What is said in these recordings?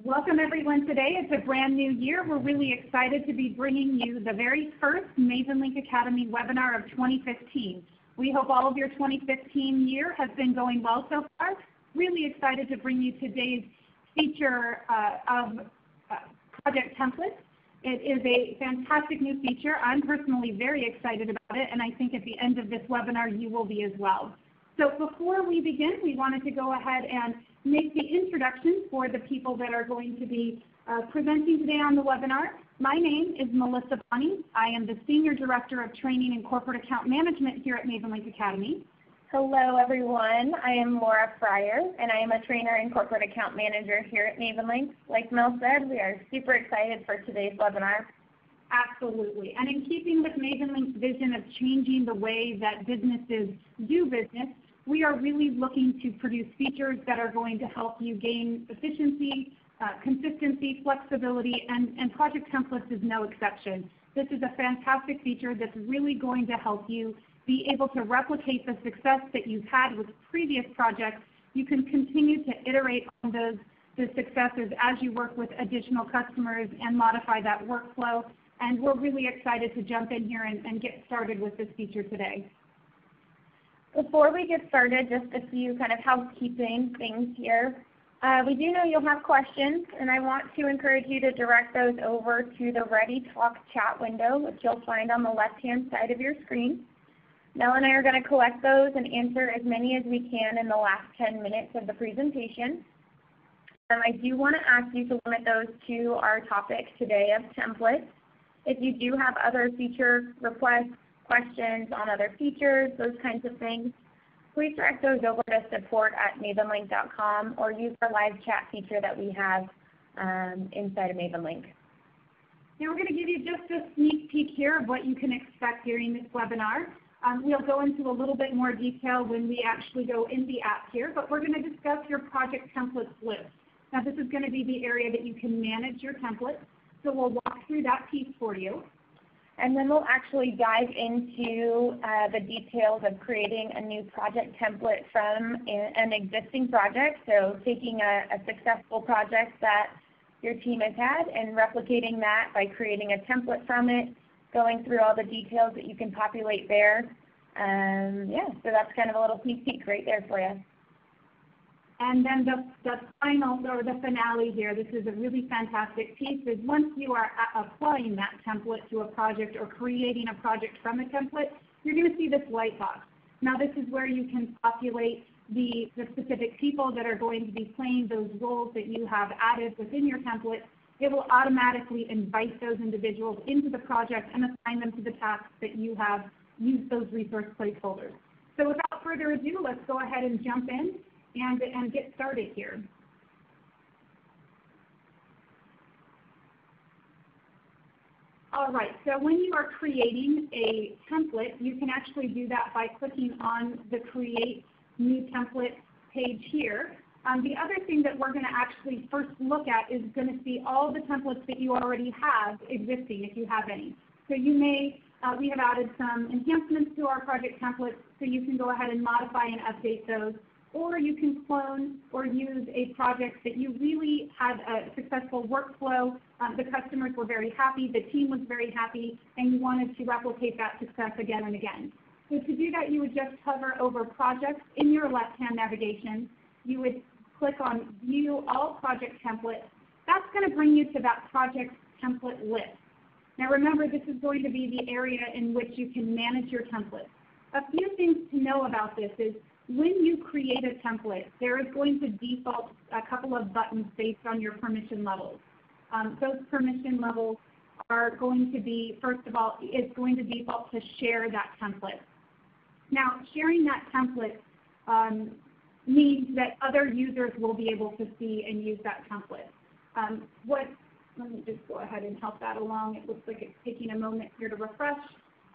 Welcome everyone today. It's a brand new year. We're really excited to be bringing you the very first Mavenlink Academy webinar of 2015. We hope all of your 2015 year has been going well so far. Really excited to bring you today's feature of project templates. It is a fantastic new feature. I'm personally very excited about it, and I think at the end of this webinar you will be as well. So before we begin, we wanted to go ahead and make the introduction for the people that are going to be presenting today on the webinar. My name is Melissa Bonney. I am the Senior Director of Training and Corporate Account Management here at Mavenlink Academy. Hello everyone, I am Laura Fryer, and I am a Trainer and Corporate Account Manager here at Mavenlink. Like Mel said, we are super excited for today's webinar. Absolutely, and in keeping with Mavenlink's vision of changing the way that businesses do business, we are really looking to produce features that are going to help you gain efficiency, consistency, flexibility, and project templates is no exception. This is a fantastic feature that's really going to help you be able to replicate the success that you've had with previous projects. You can continue to iterate on the successes as you work with additional customers and modify that workflow. And we're really excited to jump in here and get started with this feature today. Before we get started, just a few kind of housekeeping things here. We do know you'll have questions, and I want to encourage you to direct those over to the Ready Talk chat window, which you'll find on the left-hand side of your screen. Mel and I are going to collect those and answer as many as we can in the last 10 minutes of the presentation. I do want to ask you to limit those to our topic today of templates. If you do have other feature requests, questions on other features, those kinds of things, please direct those over to support@mavenlink.com or use our live chat feature that we have inside of Mavenlink. Now we're going to give you just a sneak peek here of what you can expect during this webinar. We'll go into a little bit more detail when we actually go in the app here, but we're going to discuss your project templates list. Now this is going to be the area that you can manage your templates, so we'll walk through that piece for you. And then we'll actually dive into the details of creating a new project template from an existing project. So taking a successful project that your team has had and replicating that by creating a template from it, going through all the details that you can populate there. Yeah, so that's kind of a little sneak peek right there for you. And then the final, or the finale here, this is a really fantastic piece, is once you are applying that template to a project or creating a project from a template, you're going to see this white box. Now this is where you can populate the specific people that are going to be playing those roles that you have added within your template. It will automatically invite those individuals into the project and assign them to the tasks that you have used those resource placeholders. So without further ado, let's go ahead and jump in and get started here. All right, so when you are creating a template, you can actually do that by clicking on the Create New Template page here. The other thing that we're going to actually first look at is going to see all the templates that you already have existing, if you have any. So you may, we have added some enhancements to our project templates, so you can go ahead and modify and update those. Or you can clone or use a project that you really had a successful workflow, the customers were very happy, the team was very happy, and you wanted to replicate that success again and again. So to do that, you would just hover over Projects in your left-hand navigation. You would click on View All Project Templates. That's going to bring you to that project template list. Now remember, this is going to be the area in which you can manage your templates. A few things to know about this is, when you create a template, there is going to default a couple of buttons based on your permission levels. Those permission levels are going to be, first of all, it's going to default to share that template. Now, sharing that template means that other users will be able to see and use that template. Let me just go ahead and help that along. It looks like it's taking a moment here to refresh.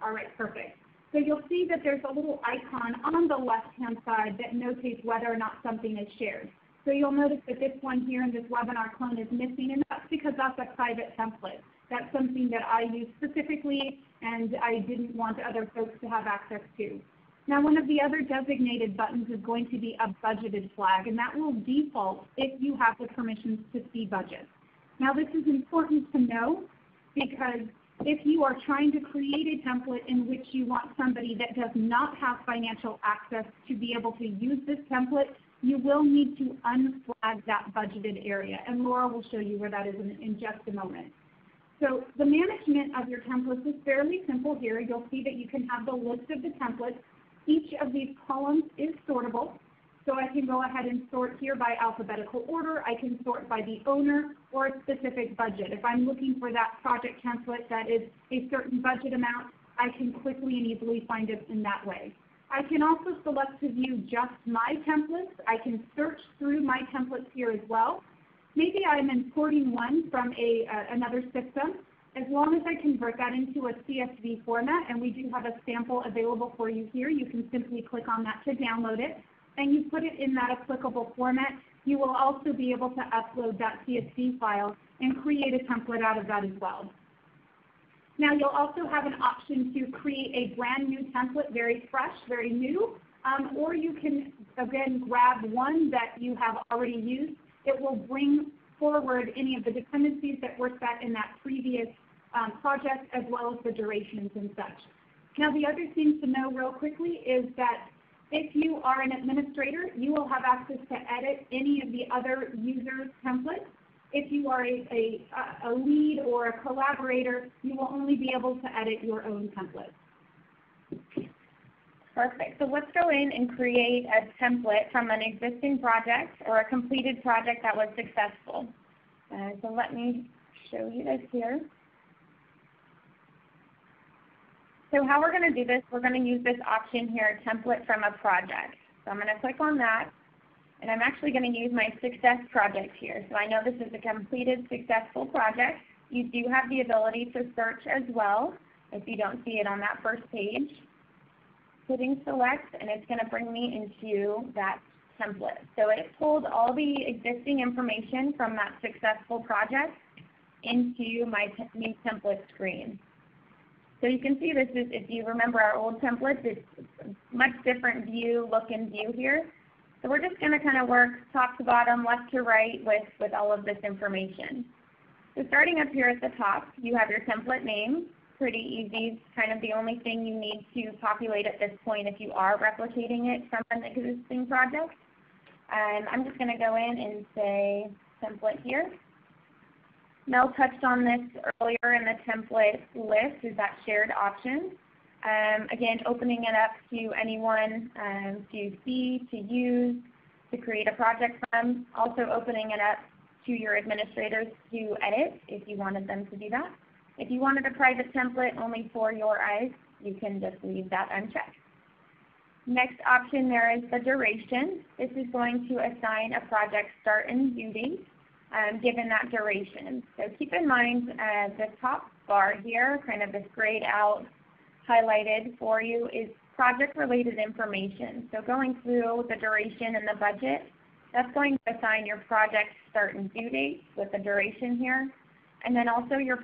All right, perfect. So you'll see that there's a little icon on the left-hand side that notates whether or not something is shared. So you'll notice that this one here in this webinar clone is missing, and that's because that's a private template. That's something that I use specifically, and I didn't want other folks to have access to. Now, one of the other designated buttons is going to be a budgeted flag, and that will default if you have the permissions to see budgets. Now, this is important to know because if you are trying to create a template in which you want somebody that does not have financial access to be able to use this template, you will need to unflag that budgeted area, and Laura will show you where that is in just a moment. So the management of your templates is fairly simple here. You'll see that you can have the list of the templates. Each of these columns is sortable. So I can go ahead and sort here by alphabetical order. I can sort by the owner or a specific budget. If I'm looking for that project template that is a certain budget amount, I can quickly and easily find it in that way. I can also select to view just my templates. I can search through my templates here as well. Maybe I'm importing one from another system. As long as I convert that into a CSV format, and we do have a sample available for you here, you can simply click on that to download it, and you put it in that applicable format. You will also be able to upload that CSV file and create a template out of that as well. Now, you'll also have an option to create a brand new template, very fresh, very new, or you can, again, grab one that you have already used. It will bring forward any of the dependencies that were set in that previous project, as well as the durations and such. Now, the other thing to know real quickly is that if you are an administrator, you will have access to edit any of the other users' templates. If you are a lead or a collaborator, you will only be able to edit your own template. Perfect. So let's go in and create a template from an existing project or a completed project that was successful. So let me show you this here. So how we're going to do this, we're going to use this option here, template from a project. So I'm going to click on that, and I'm actually going to use my success project here. So I know this is a completed successful project. You do have the ability to search as well if you don't see it on that first page. Hitting select, and it's going to bring me into that template. So it pulled all the existing information from that successful project into my new template screen. So you can see this is, if you remember our old templates, it's a much different view, look and view here. So we're just going to kind of work top to bottom, left to right with all of this information. So starting up here at the top, you have your template name. Pretty easy, kind of the only thing you need to populate at this point if you are replicating it from an existing project. I'm just going to go in and say template here. Mel touched on this earlier in the template list, is that shared option. Again, opening it up to anyone to see, to use, to create a project from. Also opening it up to your administrators to edit if you wanted them to do that. If you wanted a private template only for your eyes, you can just leave that unchecked. Next option there is the duration. This is going to assign a project start and due date given that duration. So keep in mind the top bar here, kind of this grayed out, highlighted for you, is project-related information. So going through the duration and the budget, that's going to assign your project start and due date with the duration here, and then also your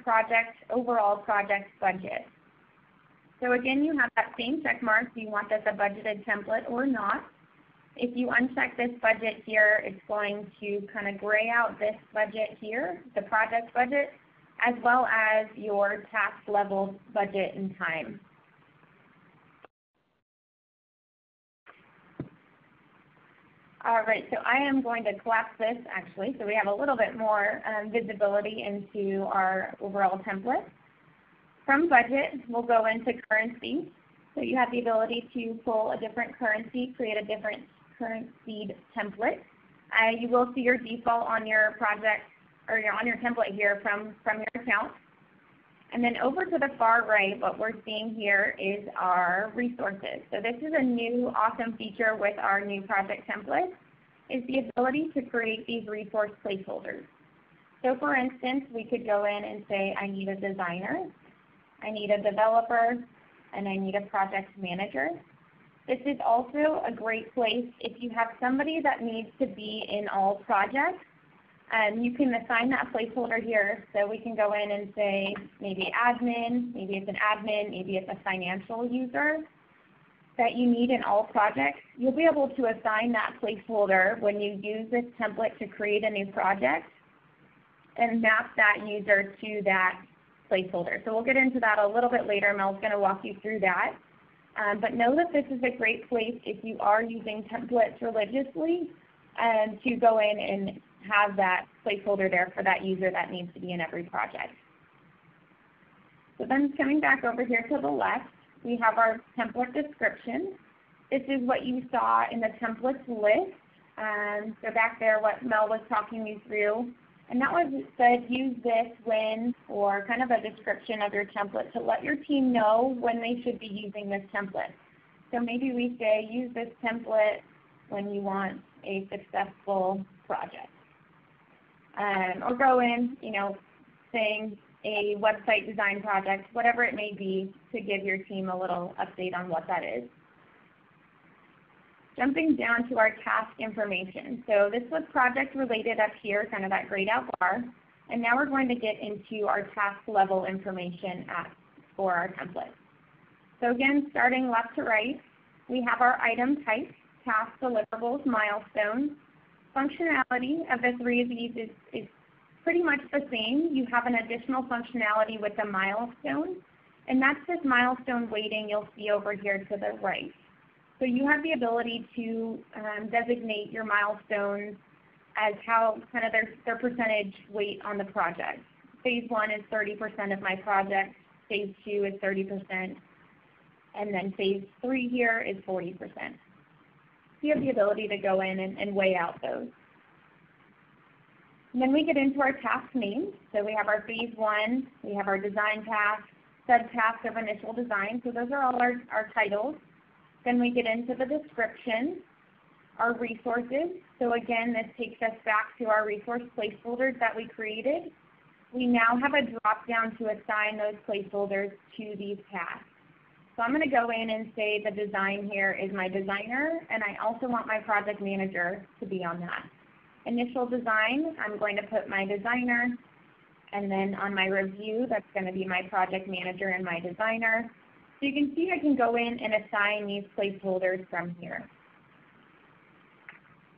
overall project budget. So again, you have that same check mark. Do you want this a budgeted template or not? If you uncheck this budget here, it's going to kind of gray out this budget here, the project budget, as well as your task level budget and time. All right, so I am going to collapse this actually, so we have a little bit more visibility into our overall template. From budget, we'll go into currency. So you have the ability to pull a different currency, create a different currency template. You will see your default on your project, or on your template here from your account. And then over to the far right, what we're seeing here is our resources. So this is a new awesome feature with our new project template, is the ability to create these resource placeholders. So for instance, we could go in and say, I need a designer, I need a developer, and I need a project manager. This is also a great place if you have somebody that needs to be in all projects. You can assign that placeholder here, so we can go in and say maybe admin, maybe it's an admin, maybe it's a financial user. that you need in all projects, you'll be able to assign that placeholder when you use this template to create a new project and map that user to that placeholder. So we'll get into that a little bit later. Mel's going to walk you through that. But know that this is a great place if you are using templates religiously to go in and have that placeholder there for that user that needs to be in every project. So then coming back over here to the left, we have our template description. This is what you saw in the templates list. So back there what Mel was talking you through. And that was said use this when, or kind of a description of your template to let your team know when they should be using this template. So maybe we say use this template when you want a successful project. Or go in, saying a website design project, whatever it may be, to give your team a little update on what that is. Jumping down to our task information. So this was project related up here, kind of that grayed out bar. And now we're going to get into our task level information for our template. So again, starting left to right, we have our item types, tasks, deliverables, milestones. Functionality of the three of these is pretty much the same. You have an additional functionality with the milestone, and that's this milestone weighting you'll see over here to the right. So you have the ability to designate your milestones as how kind of their percentage weight on the project. Phase 1 is 30% of my project, phase 2 is 30%, and then phase 3 here is 40%. So you have the ability to go in and weigh out those. And then we get into our task names. So we have our phase 1, we have our design task, sub-task of initial design. So those are all our titles. Then we get into the description, our resources. So again, this takes us back to our resource placeholders that we created. We now have a drop-down to assign those placeholders to these tasks. So I'm going to go in and say the design here is my designer, and I also want my project manager to be on that. Initial design, I'm going to put my designer, and then on my review, that's going to be my project manager and my designer. So you can see I can go in and assign these placeholders from here.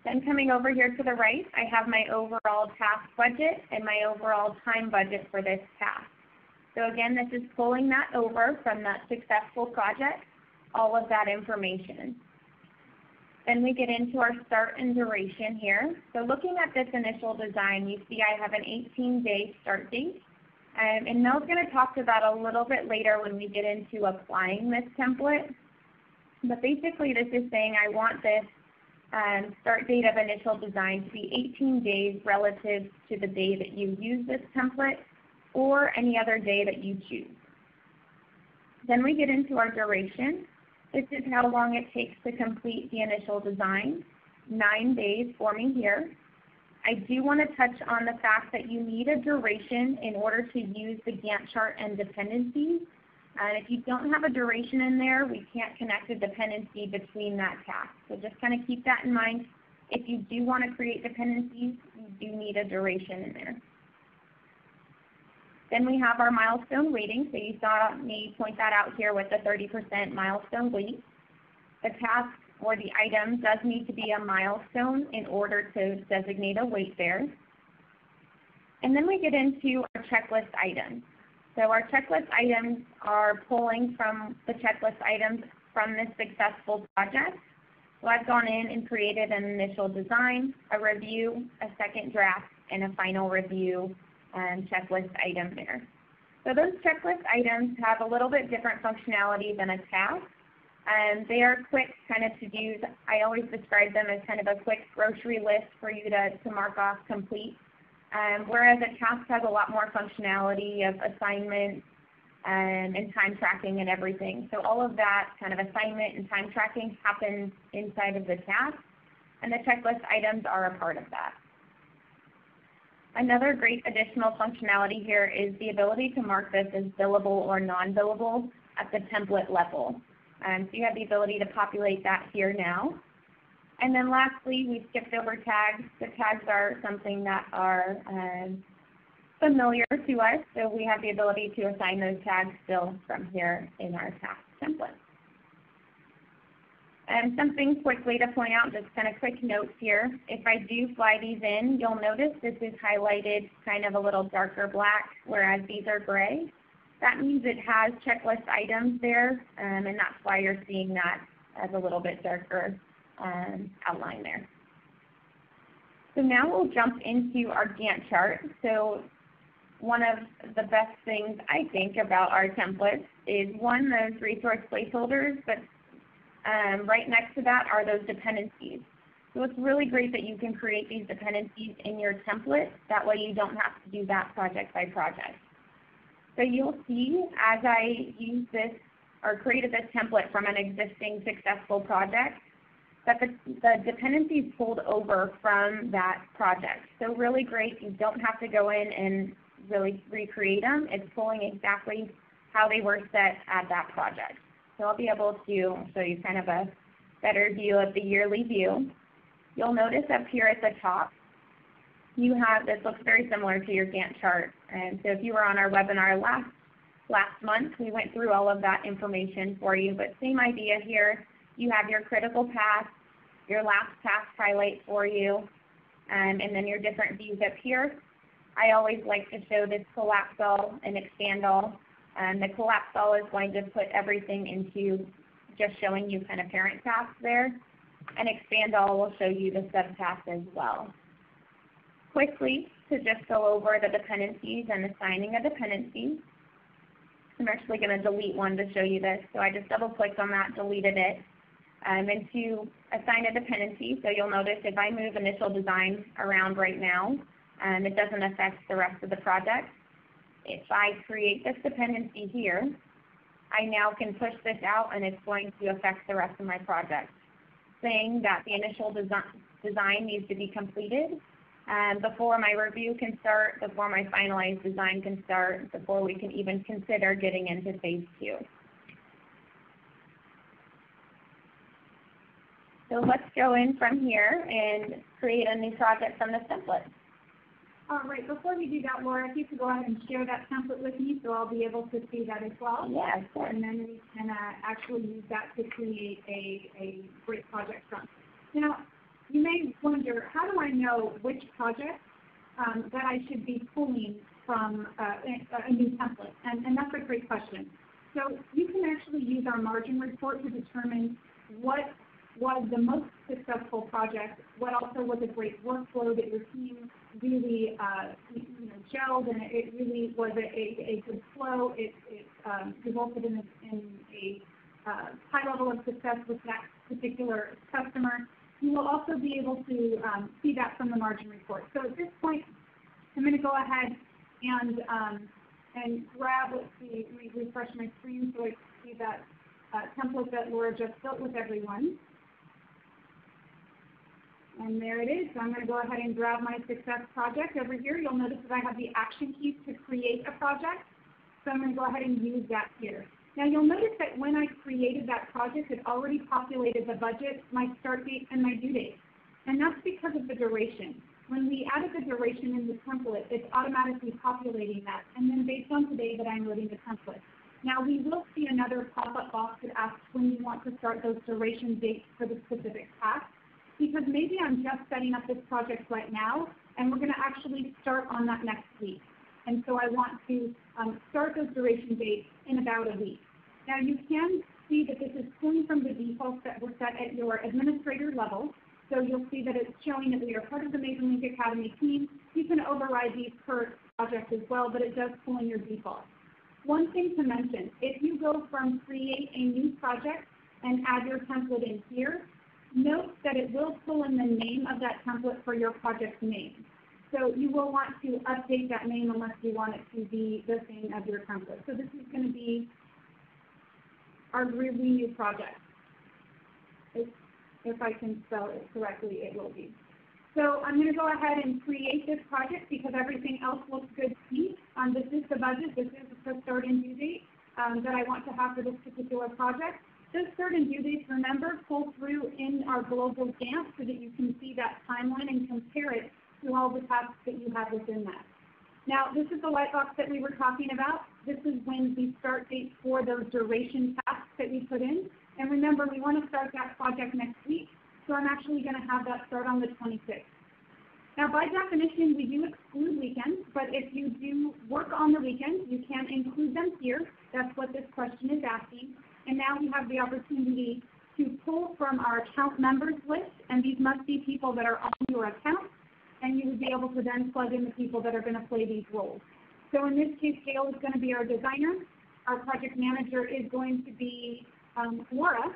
Then coming over here to the right, I have my overall task budget and my overall time budget for this task. So again, this is pulling that over from that successful project, all of that information. Then we get into our start and duration here. So looking at this initial design, you see I have an 18-day start date. And Mel's going to talk to that a little bit later when we get into applying this template. But basically this is saying I want this start date of initial design to be 18 days relative to the day that you use this template or any other day that you choose. Then we get into our duration. This is how long it takes to complete the initial design, 9 days for me here. I do want to touch on the fact that you need a duration in order to use the Gantt chart and dependencies. And if you don't have a duration in there, we can't connect a dependency between that task. So just kind of keep that in mind. If you do want to create dependencies, you do need a duration in there. Then we have our milestone weighting. So you saw me point that out here with the 30% milestone weight. The task or the item does need to be a milestone in order to designate a weight there. And then we get into our checklist items. So our checklist items are pulling from the checklist items from this successful project. So I've gone in and created an initial design, a review, a second draft, and a final review checklist item there. So those checklist items have a little bit different functionality than a task. They are quick kind of to-dos. I always describe them as kind of a quick grocery list for you to mark off complete. Whereas a task has a lot more functionality of assignment and time tracking and everything. So all of that kind of assignment and time tracking happens inside of the task, and the checklist items are a part of that. Another great additional functionality here is the ability to mark this as billable or non-billable at the template level. So you have the ability to populate that here now. And then lastly, we skipped over tags. The tags are something that are familiar to us, so we have the ability to assign those tags still from here in our task template. Something quickly to point out, just kind of quick notes here. If I do fly these in, you'll notice this is highlighted kind of a little darker black, whereas these are gray. That means it has checklist items there, and that's why you're seeing that as a little bit darker outline there. So now we'll jump into our Gantt chart. So one of the best things I think about our templates is, one, those resource placeholders, but right next to that are those dependencies. So it's really great that you can create these dependencies in your template. That way you don't have to do that project by project. So you'll see as I use this or created this template from an existing successful project, that the dependencies pulled over from that project. So really great, you don't have to go in and really recreate them. It's pulling exactly how they were set at that project. So I'll be able to show you kind of a better view of the yearly view. You'll notice up here at the top, you have, this looks very similar to your Gantt chart. And so if you were on our webinar last month, we went through all of that information for you, but same idea here. You have your critical path, your last task highlight for you, and then your different views up here. I always like to show this collapse all and expand all. The collapse all is going to put everything into just showing you kind of parent tasks there, and expand all will show you the subtasks as well. Quickly, to just go over the dependencies and assigning a dependency. I'm actually going to delete one to show you this. So I just double clicked on that, deleted it. And to assign a dependency, so you'll notice if I move initial design around right now, it doesn't affect the rest of the project. If I create this dependency here, I now can push this out and it's going to affect the rest of my project, saying that the initial design needs to be completed before my review can start, before my finalized design can start, before we can even consider getting into phase 2. So let's go in from here and create a new project from this template. All right, before we do that, Laura, if you could go ahead and share that template with me so I'll be able to see that as well. Yeah, of course. And then we can actually use that to create a great project from. Now, you may wonder, how do I know which project that I should be pulling from a new template? And that's a great question. So you can actually use our margin report to determine what was the most successful project, what also was a great workflow that your team really gelled, and it really was a good flow. It resulted in a high level of success with that particular customer. You will also be able to see that from the margin report. So at this point, I'm going to go ahead and grab, let's see, let me refresh my screen so I can see that template that Laura just built with everyone. And there it is. So I'm going to go ahead and grab my success project over here. You'll notice that I have the action keys to create a project. So I'm going to go ahead and use that here. Now you'll notice that when I created that project, it already populated the budget, my start date, and my due date. And that's because of the duration. When we added the duration in the template, it's automatically populating that, and then based on today that I'm loading the template. Now we will see another pop-up box that asks when you want to start those duration dates for the specific task, because maybe I'm just setting up this project right now, and we're going to actually start on that next week. And so I want to start those duration dates in about a week. Now you can see that this is pulling from the defaults that were set at your administrator level. So you'll see that it's showing that we are part of the Mavenlink Academy team. You can override these per project as well, but it does pull in your defaults. One thing to mention, if you go from create a new project and add your template in here, note that it will pull in the name of that template for your project name. So you will want to update that name unless you want it to be the same as your template. So this is going to be our really new project. If I can spell it correctly, it will be. So I'm going to go ahead and create this project because everything else looks good to me. This is the budget. This is the start and due date that I want to have for this particular project. Those start and due dates, remember, pull through in our global Gantt so that you can see that timeline and compare it to all the tasks that you have within that. Now, this is the white box that we were talking about. This is when the start date for those duration tasks that we put in. And remember, we want to start that project next week, so I'm actually going to have that start on the 26th. Now, by definition, we do exclude weekends, but if you do work on the weekends, you can include them here. That's what this question is asking. And now we have the opportunity to pull from our account members list, and these must be people that are on your account, and you would be able to then plug in the people that are going to play these roles. So in this case, Gail is going to be our designer. Our project manager is going to be Laura.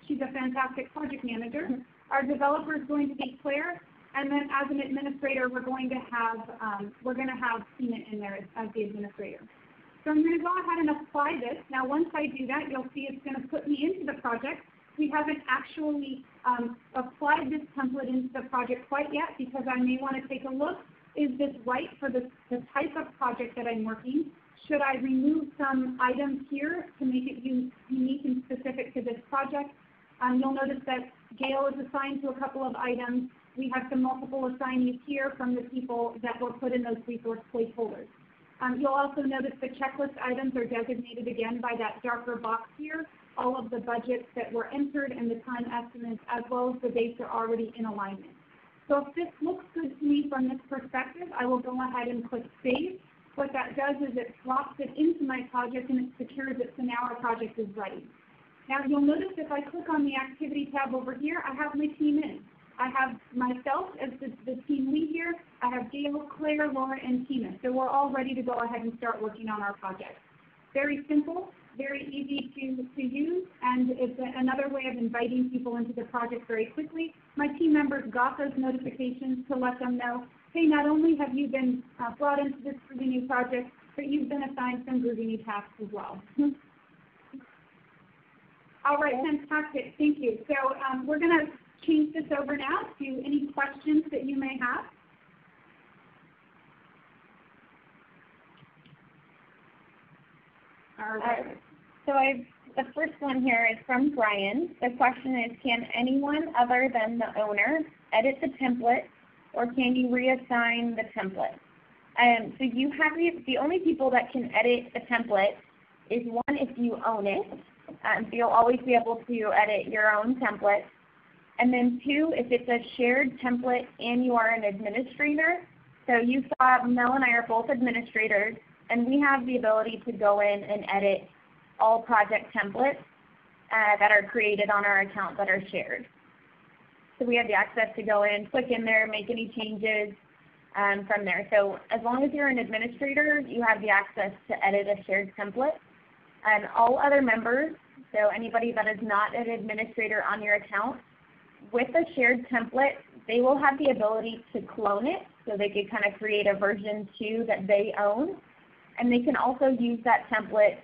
She's a fantastic project manager. Our developer is going to be Claire. And then as an administrator, we're going to have Tina in there as the administrator. So I'm going to go ahead and apply this. Now, once I do that, you'll see it's going to put me into the project. We haven't actually applied this template into the project quite yet because I may want to take a look. Is this right for the type of project that I'm working? Should I remove some items here to make it unique and specific to this project? You'll notice that Gail is assigned to a couple of items. We have some multiple assignees here from the people that were put in those resource placeholders. You'll also notice the checklist items are designated again by that darker box here. All of the budgets that were entered and the time estimates as well as the dates are already in alignment. So if this looks good to me from this perspective, I will go ahead and click Save. What that does is it drops it into my project and it secures it so now our project is ready. Now you'll notice if I click on the Activity tab over here, I have my team in. I have myself as the team lead here. I have Gail, Claire, Laura, and Tina. So we're all ready to go ahead and start working on our project. Very simple, very easy to use, and it's another way of inviting people into the project very quickly. My team members got those notifications to let them know, hey, not only have you been brought into this groovy new project, but you've been assigned some groovy new tasks as well. All right, fantastic, thank you. So we're going to change this over now to any questions that you may have. All right. So the first one here is from Brian. The question is, can anyone other than the owner edit the template, or can you reassign the template? So you have the only people that can edit the template is one, if you own it. So you'll always be able to edit your own template. And then two, if it's a shared template and you are an administrator. So you saw Mel and I are both administrators, and we have the ability to go in and edit all project templates that are created on our account that are shared. So we have the access to go in, click in there, make any changes from there. So as long as you're an administrator, you have the access to edit a shared template. And all other members, so anybody that is not an administrator on your account, with a shared template, they will have the ability to clone it, so they could kind of create a version 2 that they own. And they can also use that template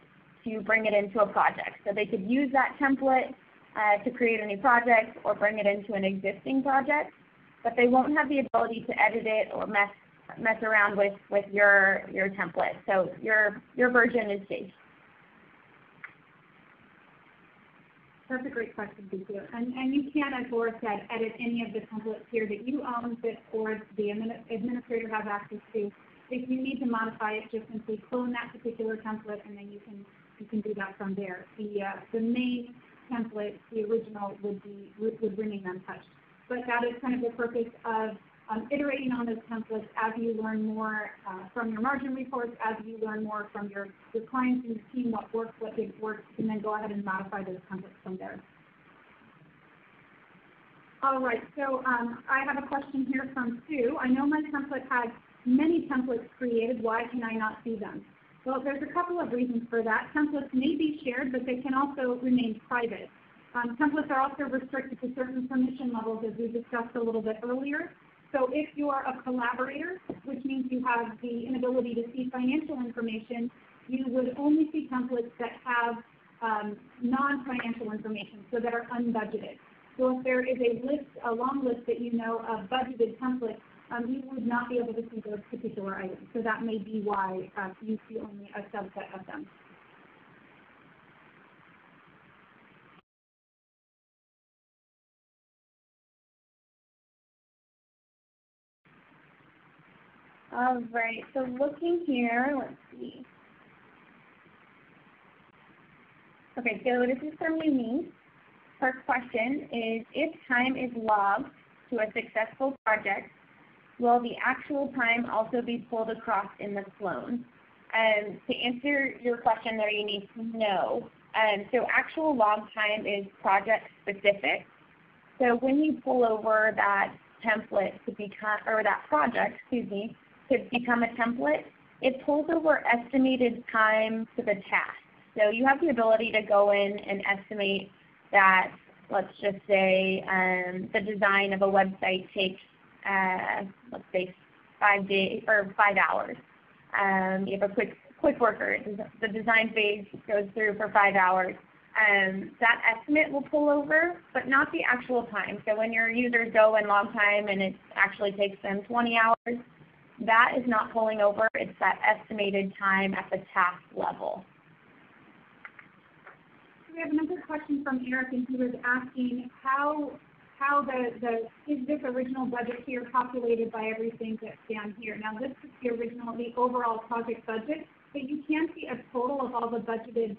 to bring it into a project. So they could use that template to create a new project or bring it into an existing project, but they won't have the ability to edit it or mess around with your template. So your version is safe. That's a great question, thank you. And you can, as Laura said, edit any of the templates here that you own or the administrator has access to. If you need to modify it, just simply clone that particular template, and then you can do that from there. The main template, the original, would remain untouched. But that is kind of the purpose of iterating on those templates as you learn more from your margin reports, as you learn more from your clients and your team, what works, what didn't work, and then go ahead and modify those templates from there. All right, so I have a question here from Sue. I know my template has many templates created. Why can I not see them? Well, there's a couple of reasons for that. Templates may be shared, but they can also remain private. Templates are also restricted to certain permission levels, as we discussed a little bit earlier. So if you are a collaborator, which means you have the inability to see financial information, you would only see templates that have non-financial information, so that are unbudgeted. So if there is a long list that you know of budgeted templates, you would not be able to see those particular items. So that may be why you see only a subset of them. All right, so looking here, let's see. Okay, so this is from Eunice. Her question is, if time is logged to a successful project, will the actual time also be pulled across in the clone? To answer your question there, Eunice, no. So actual log time is project specific. So when you pull over that template to become, or that project, excuse me, to become a template, it pulls over estimated time to the task. So you have the ability to go in and estimate that, let's just say, the design of a website takes, let's say, 5 days or 5 hours. You have a quick worker. The design phase goes through for 5 hours. That estimate will pull over, but not the actual time. So when your users go and log time and it actually takes them 20 hours, that is not pulling over. It's that estimated time at the task level. We have another question from Eric, and he was asking how is this original budget here calculated by everything that's down here? Now this is the overall project budget, but you can see a total of all the budgeted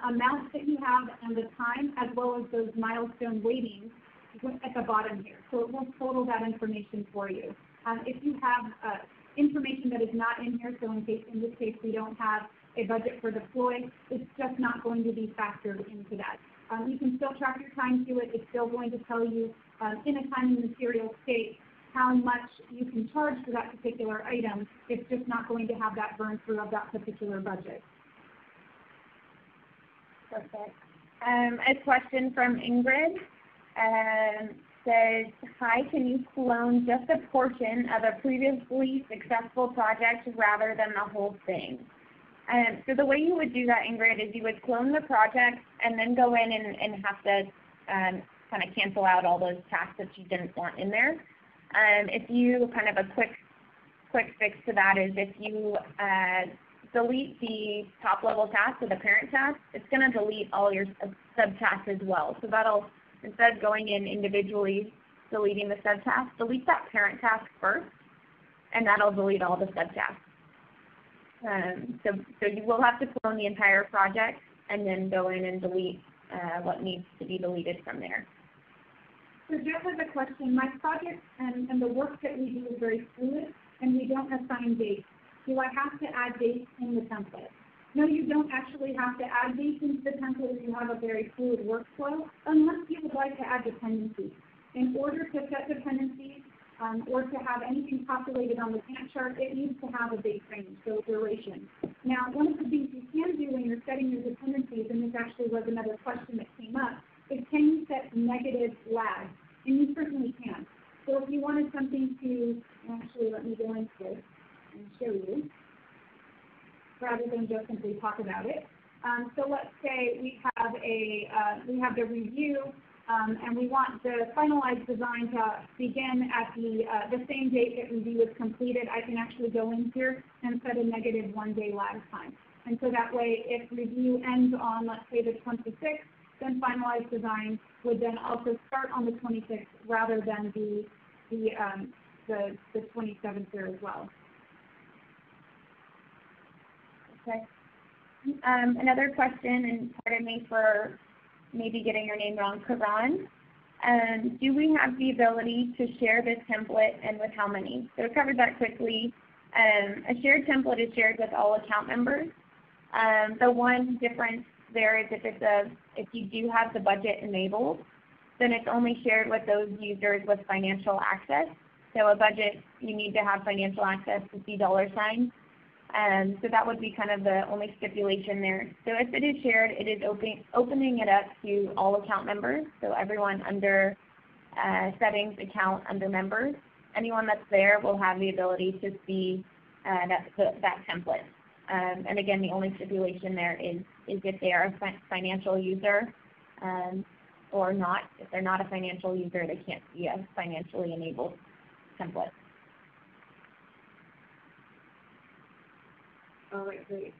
amounts that you have and the time, as well as those milestone weightings at the bottom here. So it will total that information for you. If you have information that is not in here, so in this case we don't have a budget for deploy, it's just not going to be factored into that. You can still track your time to it. It's still going to tell you in a time and material state how much you can charge for that particular item. It's just not going to have that burn through of that particular budget. Perfect. A question from Ingrid says, hi, can you clone just a portion of a previously successful project rather than the whole thing? So the way you would do that, Ingrid, is you would clone the project and then go in and have to kind of cancel out all those tasks that you didn't want in there. If you kind of a quick fix to that is if you delete the top level task or the parent task, it's going to delete all your subtasks as well. So that'll, instead of going in individually deleting the subtask, delete that parent task first, and that'll delete all the subtasks. So you will have to clone the entire project and then go in and delete what needs to be deleted from there. So Jeff has a question. My project and the work that we do is very fluid, and we don't assign dates. Do I have to add dates in the template? No, you don't actually have to add dates into the template if you have a very fluid workflow, unless you would like to add dependencies. In order to set dependencies, or to have anything populated on the Gantt chart, it needs to have a date range, so duration. Now, one of the things you can do when you're setting your dependencies, and this actually was another question that came up, is can you set negative lag? And you certainly can. So if you wanted something to, actually let me go into this and show you, rather than just simply talk about it. So let's say we have the review, and we want the finalized design to begin at the same date that review is completed. I can actually go in here and set a negative 1 day lag time. And so that way, if review ends on, let's say, the 26th, then finalized design would then also start on the 26th rather than the 27th there as well. Okay. Another question, and pardon me for maybe getting your name wrong, Karan. Do we have the ability to share this template, and with how many? So I covered that quickly. A shared template is shared with all account members. The one difference there is if you do have the budget enabled, then it's only shared with those users with financial access. So a budget, you need to have financial access to see $sign. So that would be kind of the only stipulation there. So if it is shared, it is opening it up to all account members, so everyone under settings account under members. Anyone that's there will have the ability to see that template. And again, the only stipulation there is if they are a financial user or not. If they're not a financial user, they can't see a financially enabled template. All right, great.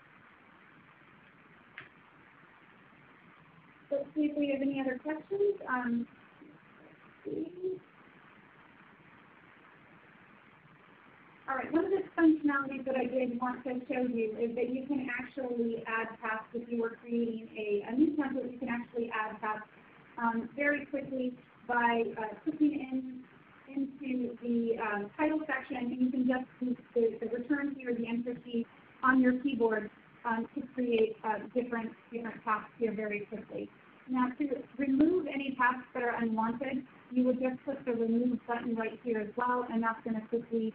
Let's see if we have any other questions. All right, one of the functionality that I did want to show you is that you can actually add tasks if you were creating a new template. You can actually add tasks very quickly by clicking into the title section, and you can just use the return key or the enter key on your keyboard to create different tasks here very quickly. Now, to remove any tasks that are unwanted, you would just click the remove button right here as well, and that's going to quickly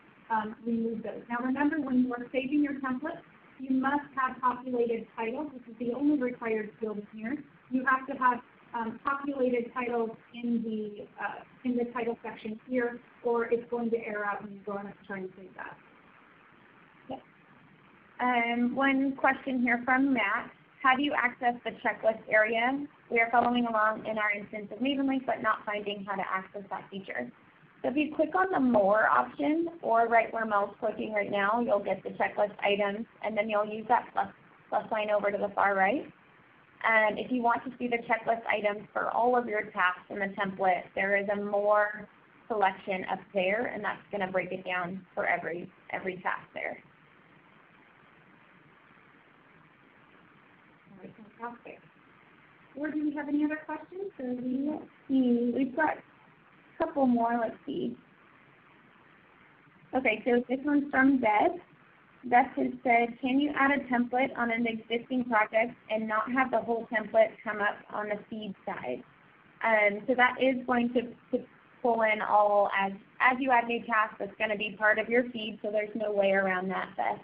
remove those. Now, remember, when you are saving your template, you must have populated titles. This is the only required field here. You have to have populated titles in the title section here, or it's going to error out when you go on and try and save that. One question here from Matt. How do you access the checklist area? We are following along in our instance of Mavenlink, but not finding how to access that feature. So if you click on the More option, or right where Mel's clicking right now, you'll get the checklist items, and then you'll use that plus sign over to the far right. And if you want to see the checklist items for all of your tasks in the template, there is a More selection up there, and that's going to break it down for every task there. Fantastic. Or do we have any other questions? Let's see. We've got a couple more. Let's see. Okay, so this one's from Beth. Beth has said, can you add a template on an existing project and not have the whole template come up on the feed side? So that is going to pull in all, as you add new tasks, that's going to be part of your feed, so there's no way around that, Beth.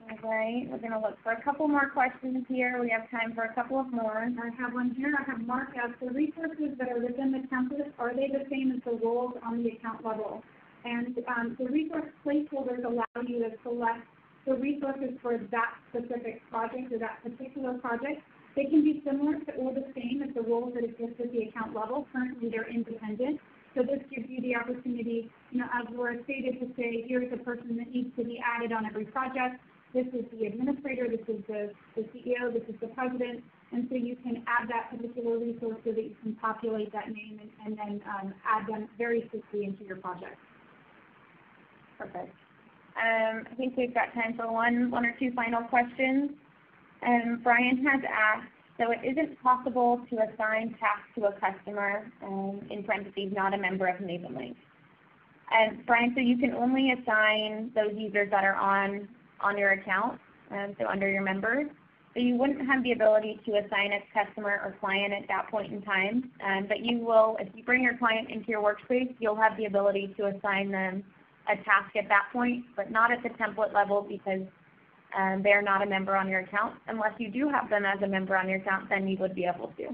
All right, we're going to look for a couple more questions here. We have time for a couple of more. I have one here. I have Mark asked, the resources that are within the template, are they the same as the roles on the account level? And the resource placeholders allow you to select the resources for that specific project or that particular project. They can be similar to or the same as the roles that exist at the account level. Currently, they're independent. So this gives you the opportunity, as Laura stated, to say, here's the person that needs to be added on every project. This is the administrator, this is the CEO, this is the president, and so you can add that particular resource so that you can populate that name and then add them very quickly into your project. Perfect. I think we've got time for one or two final questions. Brian has asked, so it isn't possible to assign tasks to a customer, in parentheses, not a member of Mavenlink. Brian, so you can only assign those users that are on your account, so under your members. So you wouldn't have the ability to assign a customer or client at that point in time, but you will, if you bring your client into your workspace, you'll have the ability to assign them a task at that point, but not at the template level because they're not a member on your account. Unless you do have them as a member on your account, then you would be able to.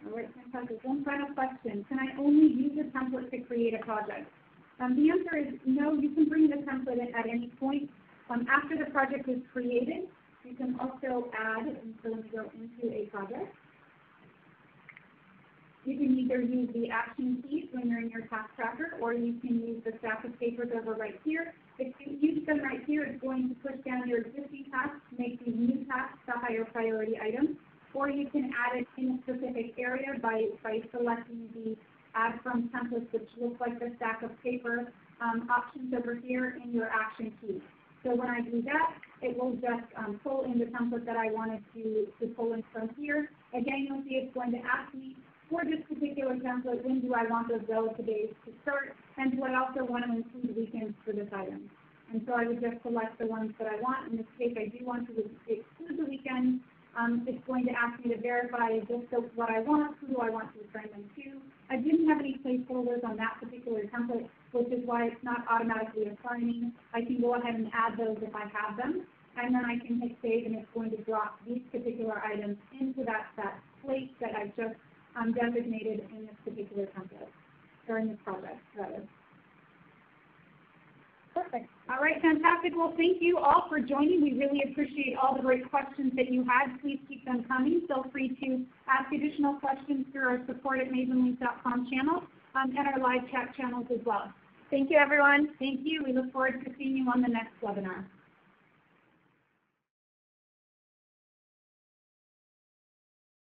All right, fantastic. One final question. Can I only use a template to create a project? The answer is no, you can bring the template in at any point. After the project is created, you can also add, and so when you go into a project, you can either use the action keys when you're in your task tracker, or you can use the stack of papers over right here. If you use them right here, it's going to push down your existing tasks to make these new tasks the higher priority items, or you can add it in a specific area by selecting the Add from templates, which looks like the stack of paper options over here in your action key. So when I do that, it will just pull in the template that I wanted to pull in from here. Again, you'll see it's going to ask me for this particular template, when do I want those relative days to start, and do I also want to include weekends for this item. And so I would just select the ones that I want. In this case, I do want to exclude the weekends. It's going to ask me to verify just what I want, who do I want to assign them to. I didn't have any placeholders on that particular template, which is why it's not automatically assigning. I can go ahead and add those if I have them, and then I can hit save, and it's going to drop these particular items into that place that I just designated in this particular template, or in this project, rather. Perfect. All right, fantastic. Well, thank you all for joining. We really appreciate all the great questions that you had. Please keep them coming. Feel free to ask additional questions through our support@mavenlink.com channel and our live chat channels as well. Thank you, everyone. Thank you. We look forward to seeing you on the next webinar.